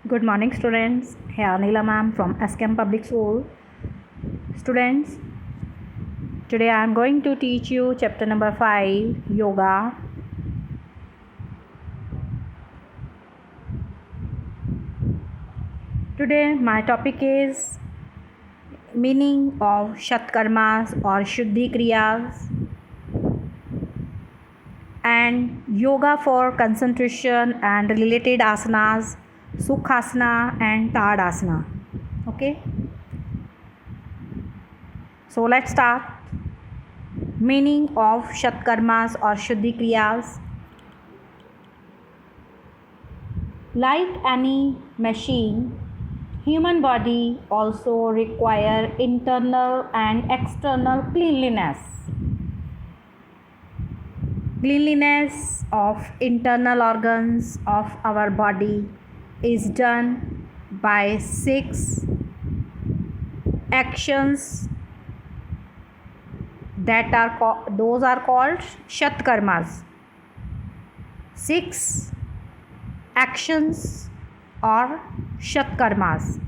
Good morning, students. Here Neela ma'am from SKM Public School. Students, today I am going to teach you chapter number 5, Yoga. Today my topic is meaning of Shatkarmas or Shuddhi Kriyas and yoga for concentration and related asanas, Sukhasana and Tadasana. Okay. So let's start. Meaning of Shatkarmas or Shuddhi Kriyas. Like any machine, human body also require internal and external cleanliness. Cleanliness of internal organs of our body is done by 6 actions that are those are called Shatkarmas. 6 actions or Shatkarmas.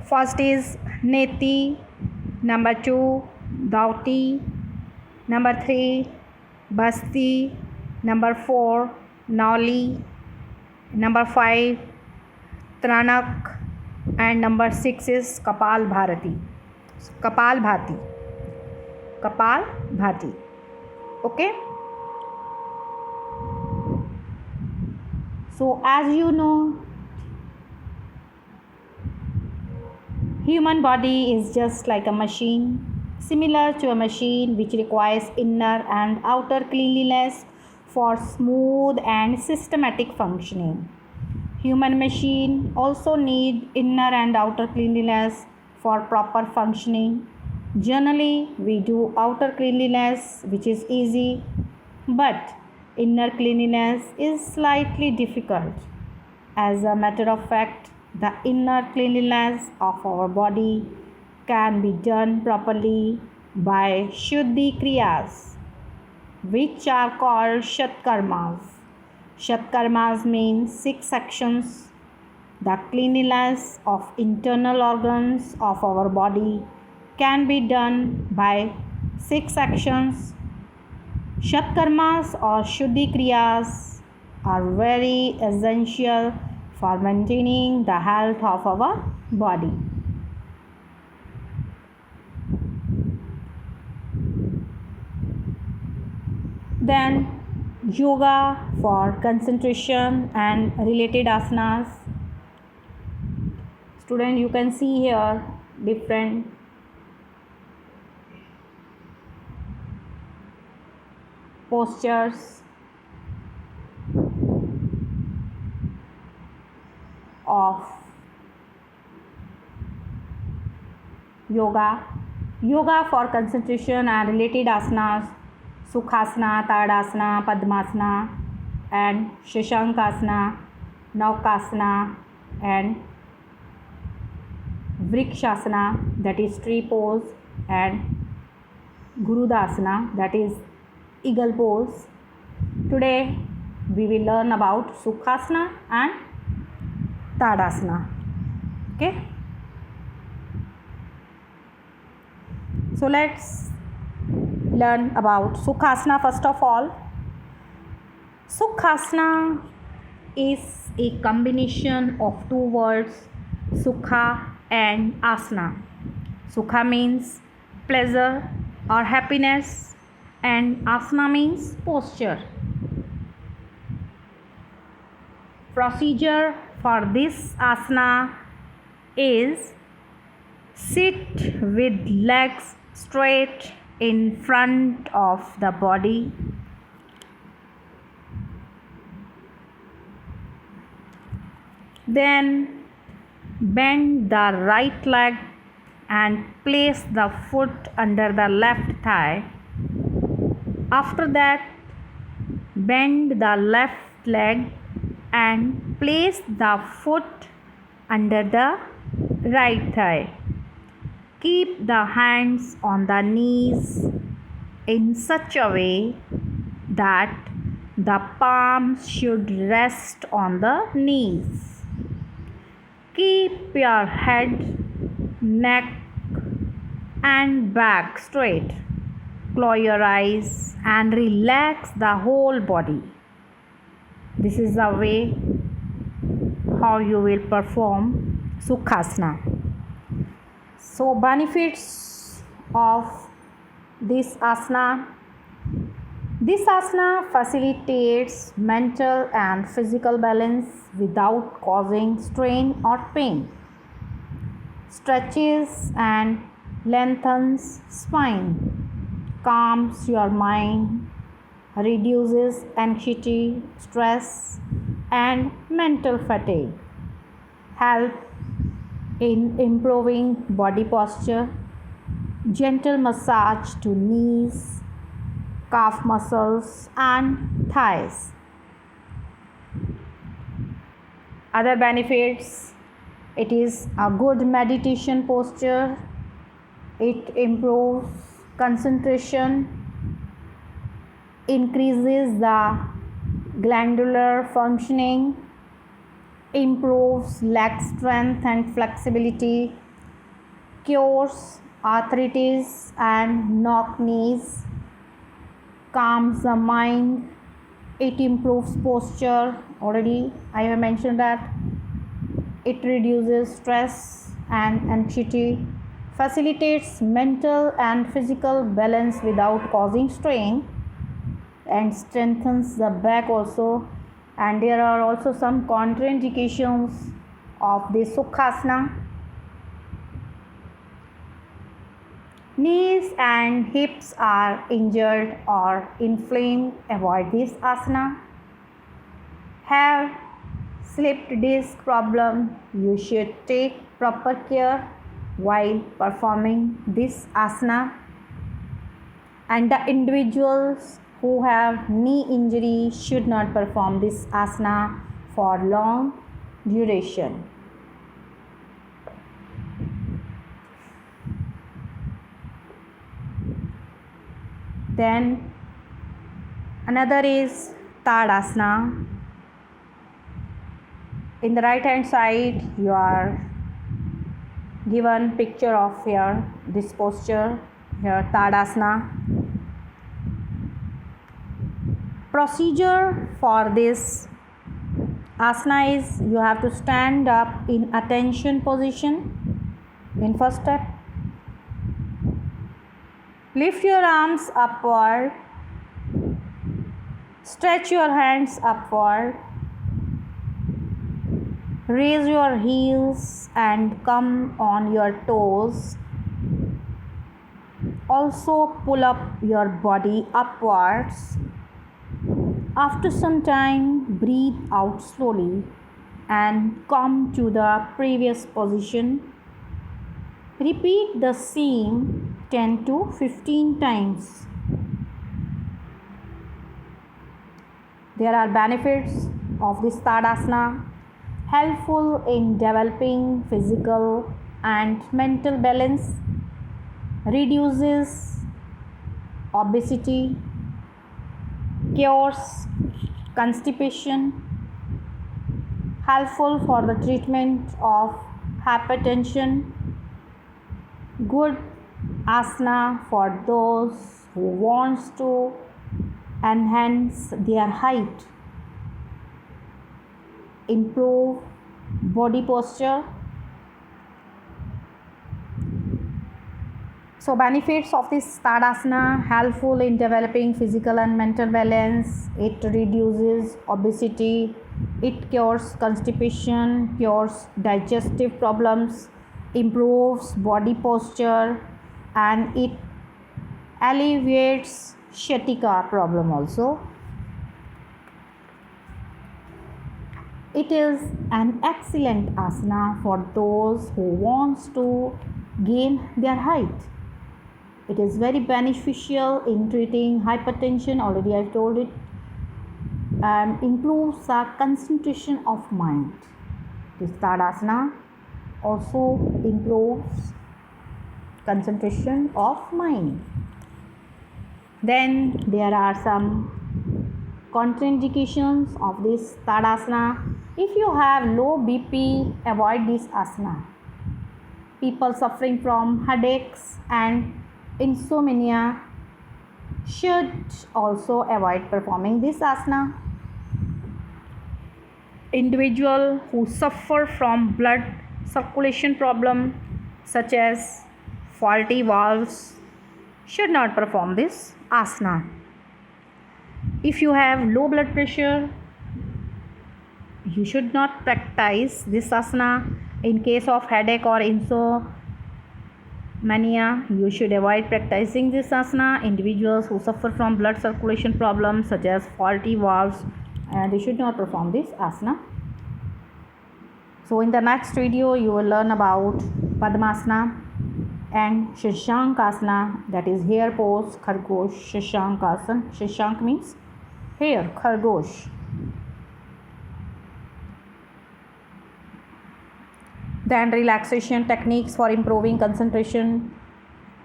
First is Neti, number 2 Dauti, number 3 Basti, number 4 Nauli, number 5 Tranak, and number 6 is Kapal Bharati. Kapal Bhati. Okay. So as you know, human body is just like a machine, similar to a machine which requires inner and outer cleanliness for smooth and systematic functioning. Human machine also need inner and outer cleanliness for proper functioning. Generally, we do outer cleanliness, which is easy, but inner cleanliness is slightly difficult. As a matter of fact, the inner cleanliness of our body can be done properly by Shuddhi Kriyas, which are called Shatkarmas. Shatkarmas means 6 actions. The cleanliness of internal organs of our body can be done by 6 actions. Shatkarmas or Shuddhi Kriyas are very essential for maintaining the health of our body. Then yoga for concentration and related asanas. Student, you can see here different postures of yoga. Yoga for concentration and related asanas, Sukhasana, Tadasana, Padmasana and Shashankasana, Naukasana and Vrikshasana, that is tree pose, and Gurudasana, that is eagle pose. Today we will learn about Sukhasana and Tadasana. Okay. So let's learn about Sukhasana first of all. Sukhasana is a combination of 2 words, Sukha and Asana. Sukha means pleasure or happiness and Asana means posture. Procedure for this asana is sit with legs straight in front of the body. Then bend the right leg and place the foot under the left thigh. After that, bend the left leg and place the foot under the right thigh. Keep the hands on the knees in such a way that The palms should rest on the knees. Keep your head, neck and back straight. Close your eyes and relax the whole body. This is the way how you will perform Sukhasana. So benefits of this asana. This asana facilitates mental and physical balance without causing strain or pain. Stretches and lengthens spine, calms your mind, reduces anxiety, stress and mental fatigue, help in improving body posture, gentle massage to knees, calf muscles and thighs. Other benefits: it is a good meditation posture, it improves concentration, increases the glandular functioning, improves leg strength and flexibility, cures arthritis and knock knees, calms the mind, it improves posture. Already I have mentioned that. It reduces stress and anxiety, facilitates mental and physical balance without causing strain, and strengthens the back also. And there are also some contraindications of the Sukhasana. Knees and hips are injured or inflamed, avoid this asana. Have slipped disc problem, you should take proper care while performing this asana. And the individuals who have knee injury should not perform this asana for long duration. Then another is Tadasana. In the right hand side you are given picture of here this posture here, Tadasana. Procedure for this asana is you have to stand up in attention position in first step. Lift your arms upward, stretch your hands upward, raise your heels and come on your toes. Also pull up your body upwards. After some time, breathe out slowly and come to the previous position. Repeat the same 10 to 15 times. There are benefits of this Tadasana, helpful in developing physical and mental balance, reduces obesity, cures constipation, helpful for the treatment of hypertension, good asana for those who wants to enhance their height, improve body posture. So benefits of this Tadasana: helpful in developing physical and mental balance, it reduces obesity, it cures constipation, cures digestive problems, improves body posture, and it alleviates sciatica problem also. It is an excellent asana for those who wants to gain their height. It is very beneficial in treating hypertension, already I told it, and improves the concentration of mind. This Tadasana also improves concentration of mind. Then there are some Contraindications of this Tadasana. If you have low BP, avoid this asana. People suffering from headaches and insomnia should also avoid performing this asana. Individual who suffer from blood circulation problem such as faulty valves should not perform this asana. If you have low blood pressure, you should not practice this asana. In case of headache or insomnia, you should avoid practicing this asana. Individuals who suffer from blood circulation problems such as faulty valves, they should not perform this asana. So in the next video, you will learn about Padmasana and Shashankasana, that is hair pose, Khargosh, Shashankasana. Shashank means hair, Khargosh. Then relaxation techniques for improving concentration,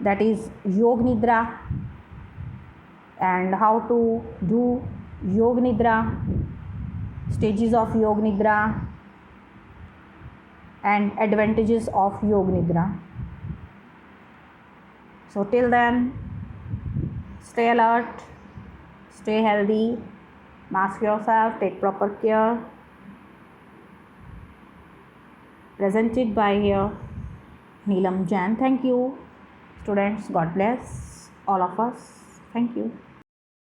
that is Yog Nidra, and how to do Yog Nidra, stages of Yog Nidra, and advantages of Yog Nidra. So till then, stay alert, stay healthy, mask yourself, take proper care. Presented by Neelam Jain. Thank you, students. God bless all of us. Thank you.